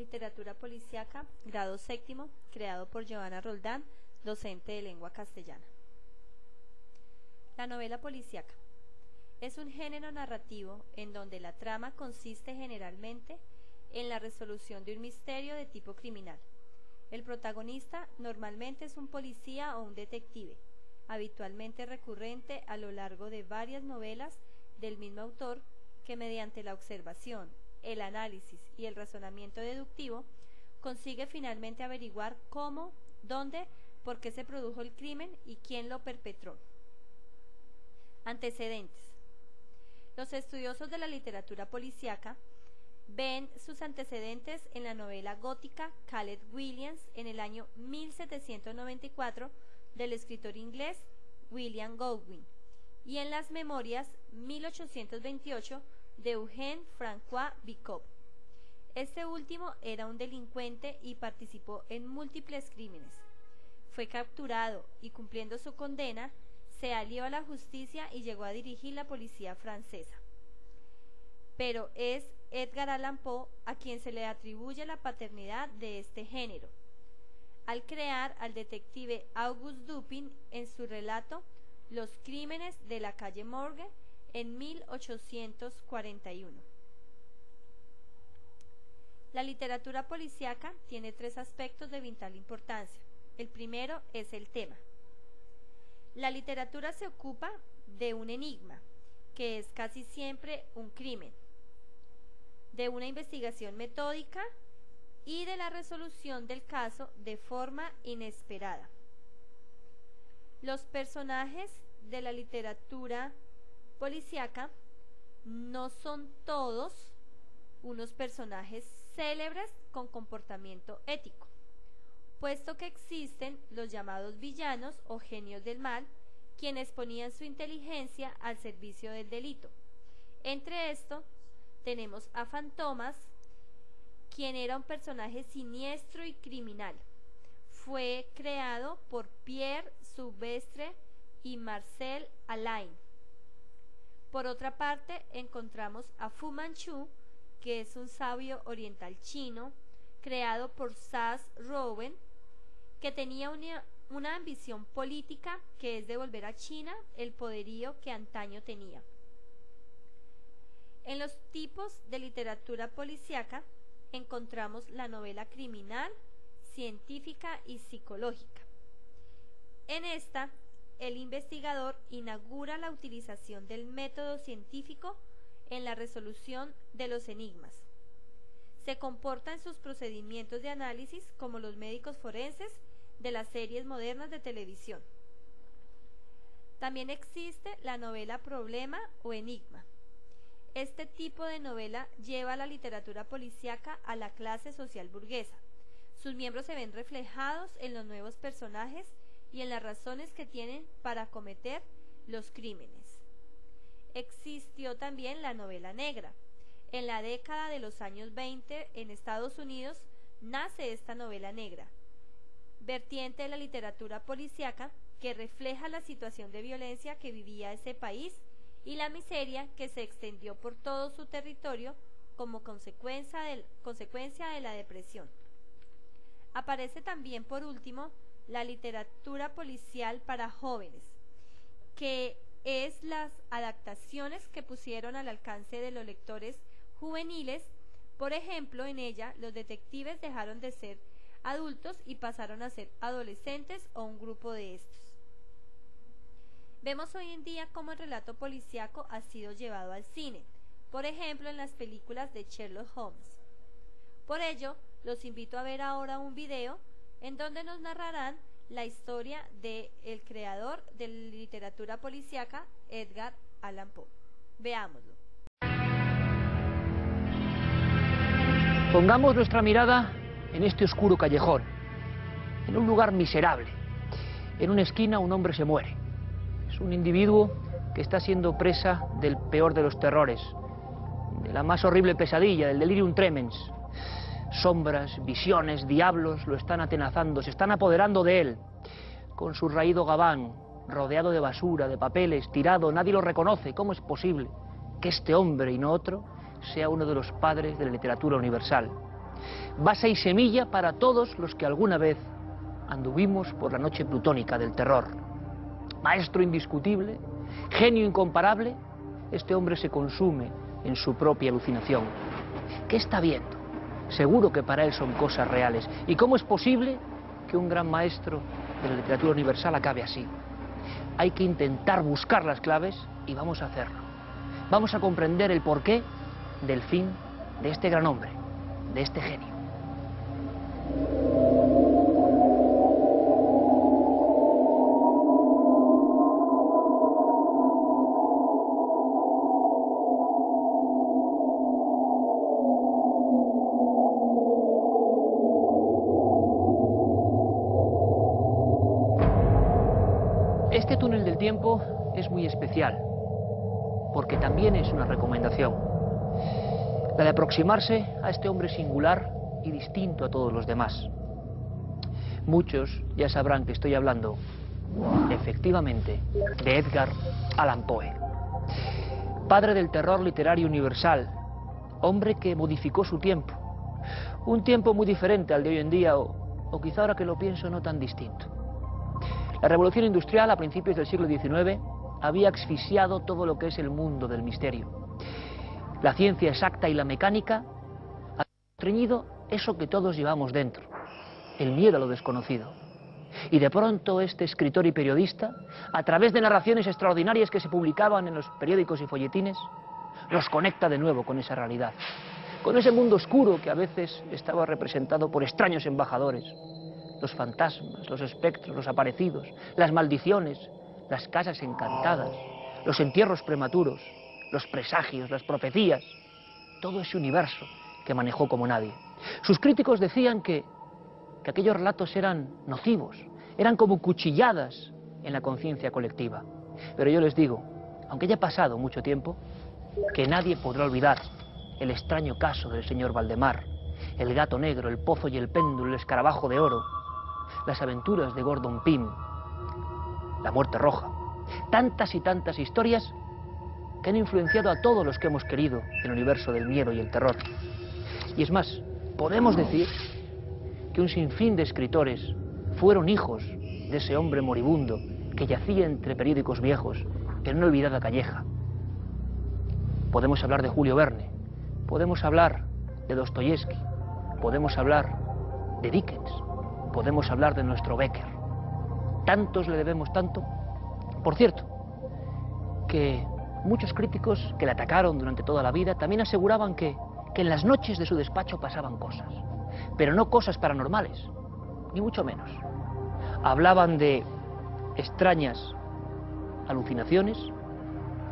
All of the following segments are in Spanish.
Literatura policíaca, grado séptimo, creado por Giovanna Roldán, docente de lengua castellana. La novela policíaca es un género narrativo en donde la trama consiste generalmente en la resolución de un misterio de tipo criminal. El protagonista normalmente es un policía o un detective, habitualmente recurrente a lo largo de varias novelas del mismo autor, que mediante la observación, el análisis y el razonamiento deductivo consigue finalmente averiguar cómo, dónde, por qué se produjo el crimen y quién lo perpetró. Antecedentes. Los estudiosos de la literatura policíaca ven sus antecedentes en la novela gótica Caleb Williams en el año 1794 del escritor inglés William Godwin y en las memorias 1828 de Eugène François Vicomte. Este último era un delincuente y participó en múltiples crímenes. Fue capturado y, cumpliendo su condena, se alió a la justicia y llegó a dirigir la policía francesa. Pero es Edgar Allan Poe a quien se le atribuye la paternidad de este género, al crear al detective Auguste Dupin en su relato Los crímenes de la calle Morgue en 1841. La literatura policíaca tiene tres aspectos de vital importancia. El primero es el tema. La literatura se ocupa de un enigma, que es casi siempre un crimen, de una investigación metódica y de la resolución del caso de forma inesperada. Los personajes de la literatura policíaca no son todos unos personajes célebres con comportamiento ético, puesto que existen los llamados villanos o genios del mal, quienes ponían su inteligencia al servicio del delito. Entre estos tenemos a Fantomas, quien era un personaje siniestro y criminal. Fue creado por Pierre Soubestre y Marcel Alain. Por otra parte, encontramos a Fu Manchu, que es un sabio oriental chino, creado por Sass-Rowen, que tenía una ambición política que es devolver a China el poderío que antaño tenía. En los tipos de literatura policíaca encontramos la novela criminal, científica y psicológica. En esta, el investigador inaugura la utilización del método científico en la resolución de los enigmas. Se comporta en sus procedimientos de análisis como los médicos forenses de las series modernas de televisión. También existe la novela problema o enigma. Este tipo de novela lleva a la literatura policíaca a la clase social burguesa. Sus miembros se ven reflejados en los nuevos personajes y en las razones que tienen para cometer los crímenes. Existió también la novela negra. En la década de los años 20 en Estados Unidos nace esta novela negra, vertiente de la literatura policíaca que refleja la situación de violencia que vivía ese país y la miseria que se extendió por todo su territorio como consecuencia de la depresión. Aparece también, por último, la literatura policial para jóvenes, que es las adaptaciones que pusieron al alcance de los lectores juveniles. Por ejemplo, en ella los detectives dejaron de ser adultos y pasaron a ser adolescentes o un grupo de estos. Vemos hoy en día cómo el relato policíaco ha sido llevado al cine, por ejemplo en las películas de Sherlock Holmes. Por ello, los invito a ver ahora un video en donde nos narrarán la historia del creador de la literatura policíaca, Edgar Allan Poe. Veámoslo. Pongamos nuestra mirada en este oscuro callejón, en un lugar miserable. En una esquina un hombre se muere. Es un individuo que está siendo presa del peor de los terrores, de la más horrible pesadilla, del delirium tremens. Sombras, visiones, diablos lo están atenazando, se están apoderando de él. Con su raído gabán, rodeado de basura, de papeles, tirado, nadie lo reconoce. ¿Cómo es posible que este hombre y no otro sea uno de los padres de la literatura universal? base y semilla para todos los que alguna vez anduvimos por la noche plutónica del terror. Maestro indiscutible, genio incomparable, este hombre se consume en su propia alucinación. ¿Qué está viendo? Seguro que para él son cosas reales. ¿Y cómo es posible que un gran maestro de la literatura universal acabe así? Hay que intentar buscar las claves y vamos a hacerlo. Vamos a comprender el porqué del fin de este gran hombre, de este genio. Este túnel del tiempo es muy especial, porque también es una recomendación, la de aproximarse a este hombre singular y distinto a todos los demás. Muchos ya sabrán que estoy hablando, efectivamente, de Edgar Allan Poe, padre del terror literario universal, hombre que modificó su tiempo, un tiempo muy diferente al de hoy en día, o quizá ahora que lo pienso no tan distinto. La revolución industrial a principios del siglo XIX había asfixiado todo lo que es el mundo del misterio. La ciencia exacta y la mecánica habían estreñido eso que todos llevamos dentro, el miedo a lo desconocido. Y de pronto este escritor y periodista, a través de narraciones extraordinarias que se publicaban en los periódicos y folletines, nos conecta de nuevo con esa realidad, con ese mundo oscuro que a veces estaba representado por extraños embajadores, los fantasmas, los espectros, los aparecidos, las maldiciones, las casas encantadas, los entierros prematuros, los presagios, las profecías, todo ese universo que manejó como nadie. Sus críticos decían que aquellos relatos eran nocivos, eran como cuchilladas en la conciencia colectiva. Pero yo les digo, aunque haya pasado mucho tiempo, que nadie podrá olvidar el extraño caso del señor Valdemar, el gato negro, el pozo y el péndulo, el escarabajo de oro, las aventuras de Gordon Pym, la muerte roja, tantas y tantas historias que han influenciado a todos los que hemos querido el universo del miedo y el terror. Y es más, podemos decir que un sinfín de escritores fueron hijos de ese hombre moribundo que yacía entre periódicos viejos en una olvidada calleja. Podemos hablar de Julio Verne, podemos hablar de Dostoyevsky, podemos hablar de Dickens, podemos hablar de nuestro Becker. Tantos le debemos tanto. Por cierto, que muchos críticos que le atacaron durante toda la vida también aseguraban que en las noches de su despacho pasaban cosas, pero no cosas paranormales, ni mucho menos. Hablaban de extrañas alucinaciones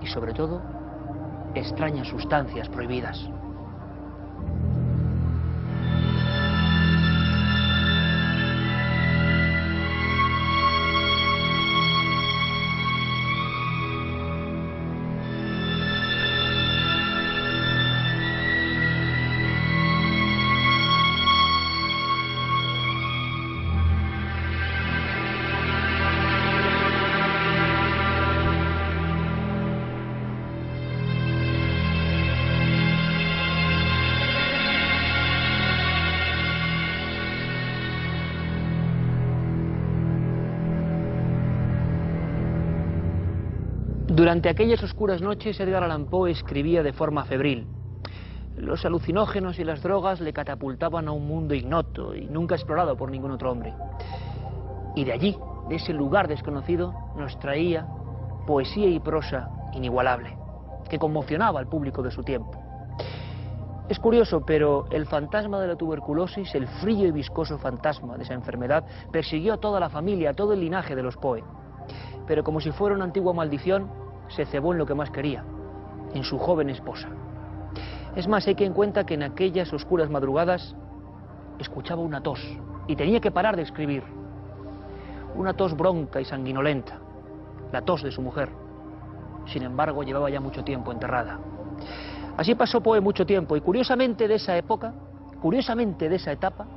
y sobre todo extrañas sustancias prohibidas. Durante aquellas oscuras noches, Edgar Allan Poe escribía de forma febril. Los alucinógenos y las drogas le catapultaban a un mundo ignoto y nunca explorado por ningún otro hombre. Y de allí, de ese lugar desconocido, nos traía poesía y prosa inigualable, que conmocionaba al público de su tiempo. Es curioso, pero el fantasma de la tuberculosis, el frío y viscoso fantasma de esa enfermedad, persiguió a toda la familia, a todo el linaje de los Poe. Pero como si fuera una antigua maldición, se cebó en lo que más quería, en su joven esposa. Es más, hay quien cuenta que en aquellas oscuras madrugadas escuchaba una tos y tenía que parar de escribir. Una tos bronca y sanguinolenta, la tos de su mujer. Sin embargo, llevaba ya mucho tiempo enterrada. Así pasó Poe mucho tiempo y curiosamente de esa época, curiosamente de esa etapa,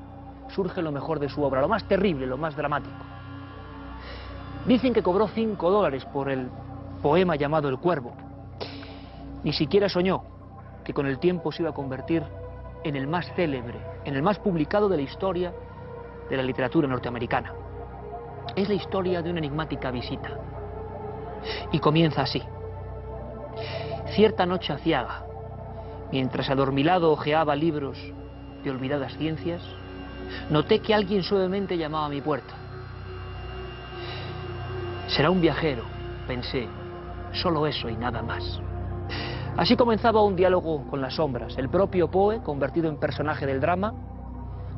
surge lo mejor de su obra, lo más terrible, lo más dramático. Dicen que cobró $5 por el poema llamado El Cuervo. Ni siquiera soñó que con el tiempo se iba a convertir en el más célebre, en el más publicado de la historia de la literatura norteamericana. Es la historia de una enigmática visita. Y comienza así. Cierta noche aciaga, mientras adormilado hojeaba libros de olvidadas ciencias, noté que alguien suavemente llamaba a mi puerta. Será un viajero, pensé, solo eso y nada más. Así comenzaba un diálogo con las sombras. El propio Poe, convertido en personaje del drama,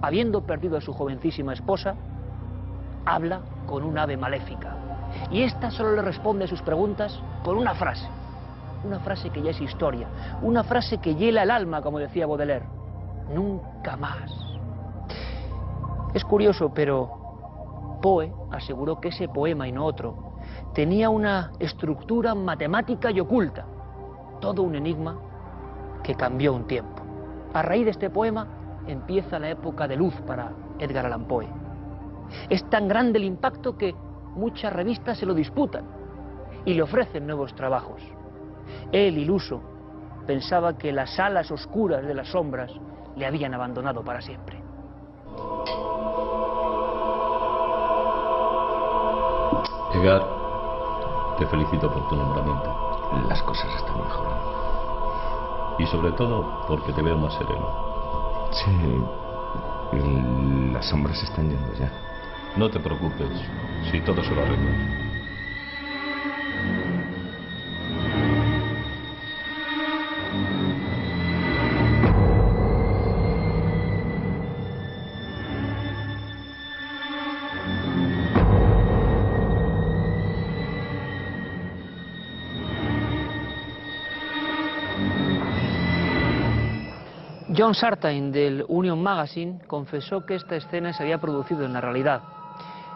habiendo perdido a su jovencísima esposa, habla con un ave maléfica. Y ésta solo le responde a sus preguntas con una frase que ya es historia, una frase que hiela el alma, como decía Baudelaire: nunca más. Es curioso, pero Poe aseguró que ese poema y no otro tenía una estructura matemática y oculta, todo un enigma que cambió un tiempo. A raíz de este poema empieza la época de luz para Edgar Allan Poe. Es tan grande el impacto que muchas revistas se lo disputan y le ofrecen nuevos trabajos. Él, iluso, pensaba que las alas oscuras de las sombras le habían abandonado para siempre. Edgar, te felicito por tu nombramiento. Las cosas están mejorando. Y sobre todo porque te veo más sereno. Sí, las sombras se están yendo ya. No te preocupes, si todo se lo arreglo. John Sartain, del Union Magazine, confesó que esta escena se había producido en la realidad.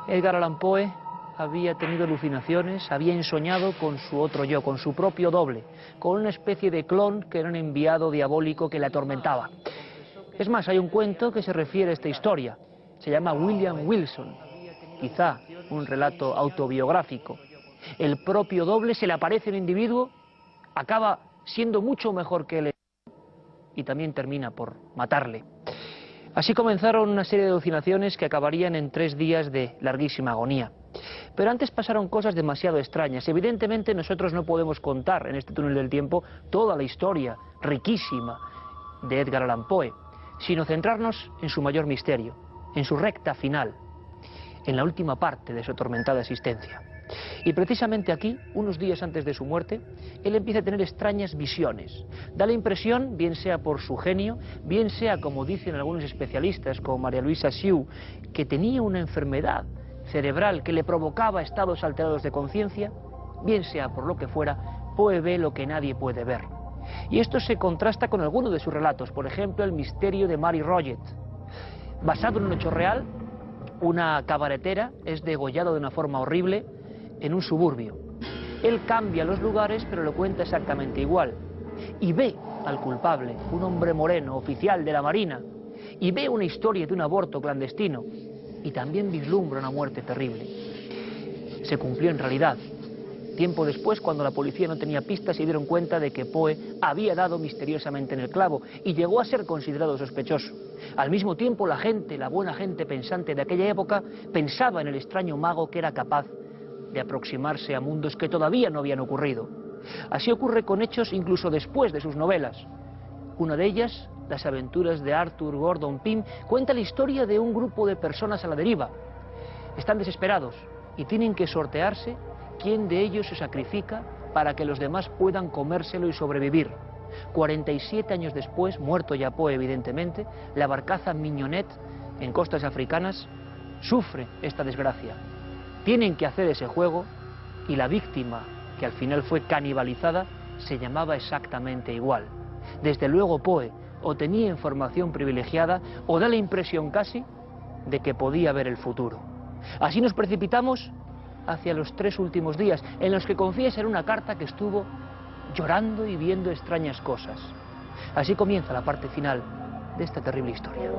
Edgar Allan Poe había tenido alucinaciones, había ensoñado con su otro yo, con su propio doble, con una especie de clon que era un enviado diabólico que le atormentaba. Es más, hay un cuento que se refiere a esta historia. Se llama William Wilson, quizá un relato autobiográfico. El propio doble se le aparece a un individuo, acaba siendo mucho mejor que él y también termina por matarle. Así comenzaron una serie de alucinaciones que acabarían en 3 días de larguísima agonía. Pero antes pasaron cosas demasiado extrañas. Evidentemente nosotros no podemos contar en este túnel del tiempo toda la historia riquísima de Edgar Allan Poe, sino centrarnos en su mayor misterio, en su recta final, en la última parte de su atormentada existencia. Y precisamente aquí, unos días antes de su muerte, él empieza a tener extrañas visiones. Da la impresión, bien sea por su genio, bien sea, como dicen algunos especialistas, como María Luisa Siu, que tenía una enfermedad cerebral que le provocaba estados alterados de conciencia, bien sea por lo que fuera, Poe ve lo que nadie puede ver. Y esto se contrasta con algunos de sus relatos, por ejemplo, El misterio de Mary Roget. Basado en un hecho real, una cabaretera es degollada de una forma horrible en un suburbio. Él cambia los lugares, pero lo cuenta exactamente igual. Y ve al culpable, un hombre moreno, oficial de la Marina, y ve una historia de un aborto clandestino, y también vislumbra una muerte terrible. Se cumplió en realidad. Tiempo después, cuando la policía no tenía pistas, se dieron cuenta de que Poe había dado misteriosamente en el clavo y llegó a ser considerado sospechoso. Al mismo tiempo, la gente, la buena gente pensante de aquella época, pensaba en el extraño mago que era capaz de aproximarse a mundos que todavía no habían ocurrido. Así ocurre con hechos incluso después de sus novelas. Una de ellas, Las aventuras de Arthur Gordon Pym, cuenta la historia de un grupo de personas a la deriva. Están desesperados y tienen que sortearse quién de ellos se sacrifica para que los demás puedan comérselo y sobrevivir. 47 años después, muerto ya Poe evidentemente, la barcaza Mignonette, en costas africanas, sufre esta desgracia. Tienen que hacer ese juego y la víctima, que al final fue canibalizada, se llamaba exactamente igual. Desde luego Poe o tenía información privilegiada o da la impresión casi de que podía ver el futuro. Así nos precipitamos hacia los 3 últimos días, en los que confiesa en una carta que estuvo llorando y viendo extrañas cosas. Así comienza la parte final de esta terrible historia.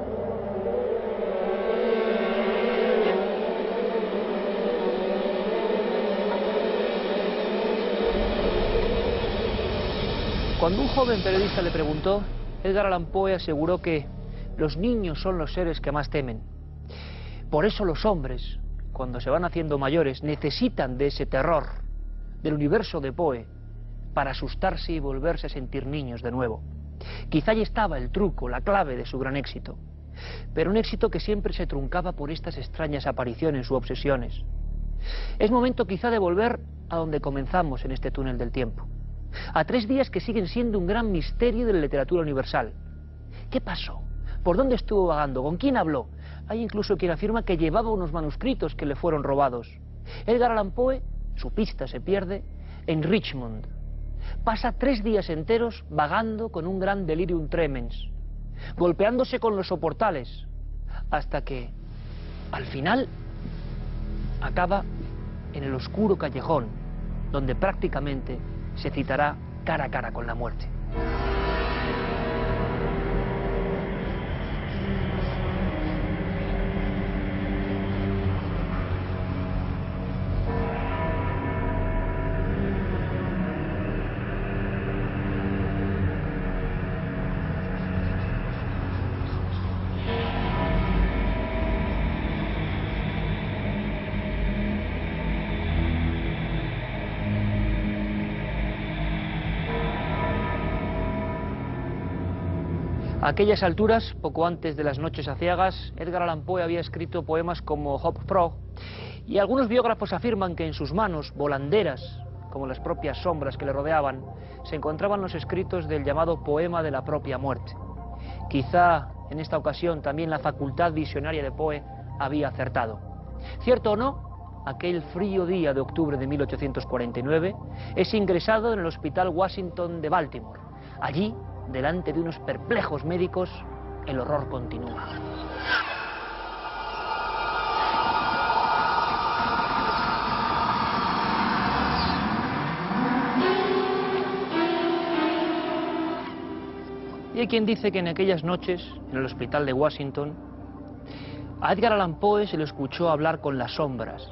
Cuando un joven periodista le preguntó Edgar Allan Poe aseguró que los niños son los seres que más temen. Por eso los hombres, cuando se van haciendo mayores, necesitan de ese terror, del universo de Poe, para asustarse y volverse a sentir niños de nuevo. Quizá allí estaba el truco, la clave de su gran éxito, pero un éxito que siempre se truncaba por estas extrañas apariciones u obsesiones. Es momento quizá de volver a donde comenzamos en este túnel del tiempo, a 3 días que siguen siendo un gran misterio de la literatura universal. ¿Qué pasó? ¿Por dónde estuvo vagando? ¿Con quién habló? Hay incluso quien afirma que llevaba unos manuscritos que le fueron robados. Edgar Allan Poe, su pista se pierde en Richmond. Pasa 3 días enteros vagando con un gran delirium tremens, golpeándose con los soportales, hasta que, al final, acaba en el oscuro callejón, donde prácticamente se citará cara a cara con la muerte. A aquellas alturas, poco antes de las noches aciagas, Edgar Allan Poe había escrito poemas como Hope Pro, y algunos biógrafos afirman que en sus manos, volanderas, como las propias sombras que le rodeaban, se encontraban los escritos del llamado poema de la propia muerte. Quizá en esta ocasión también la facultad visionaria de Poe había acertado. Cierto o no, aquel frío día de octubre de 1849 es ingresado en el Hospital Washington de Baltimore. Allí, delante de unos perplejos médicos, el horror continúa. Y hay quien dice que en aquellas noches, en el hospital de Washington, a Edgar Allan Poe se le escuchó hablar con las sombras.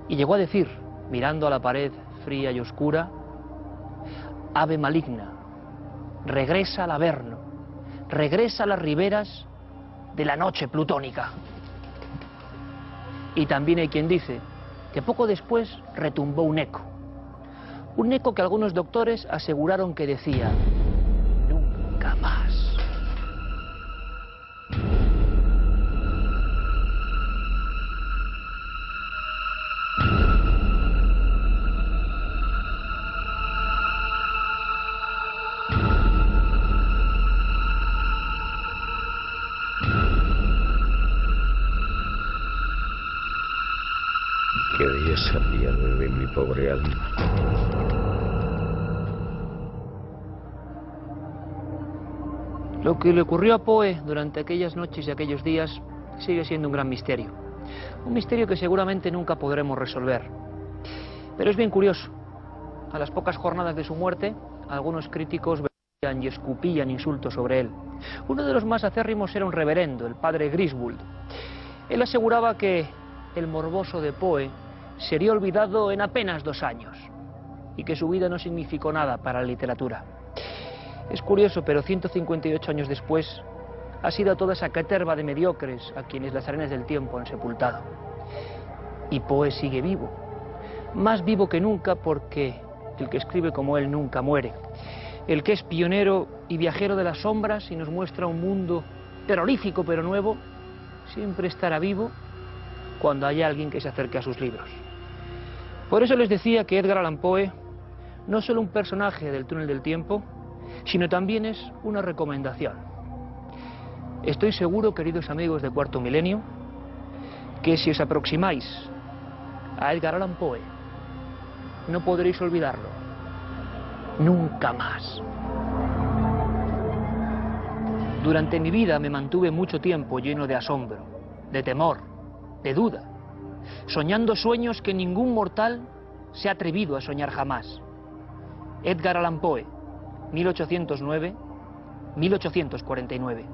Y llegó a decir, mirando a la pared fría y oscura: ave maligna, regresa al Averno, regresa a las riberas de la noche plutónica. Y también hay quien dice que poco después retumbó un eco que algunos doctores aseguraron que decía: nunca más. Que Dios se apiade de mi pobre alma. Lo que le ocurrió a Poe durante aquellas noches y aquellos días sigue siendo un gran misterio. Un misterio que seguramente nunca podremos resolver. Pero es bien curioso. A las pocas jornadas de su muerte, algunos críticos veían y escupían insultos sobre él. Uno de los más acérrimos era un reverendo, el padre Griswold. Él aseguraba que el morboso de Poe sería olvidado en apenas 2 años y que su vida no significó nada para la literatura. Es curioso, pero 158 años después ha sido toda esa caterva de mediocres a quienes las arenas del tiempo han sepultado. Y Poe sigue vivo, más vivo que nunca, porque el que escribe como él nunca muere. El que es pionero y viajero de las sombras y nos muestra un mundo terrorífico pero nuevo, siempre estará vivo cuando haya alguien que se acerque a sus libros. Por eso les decía que Edgar Allan Poe no es solo un personaje del túnel del tiempo, sino también es una recomendación. Estoy seguro, queridos amigos de Cuarto Milenio, que si os aproximáis a Edgar Allan Poe, no podréis olvidarlo nunca más. Durante mi vida me mantuve mucho tiempo lleno de asombro, de temor, de duda, soñando sueños que ningún mortal se ha atrevido a soñar jamás. Edgar Allan Poe, 1809-1849.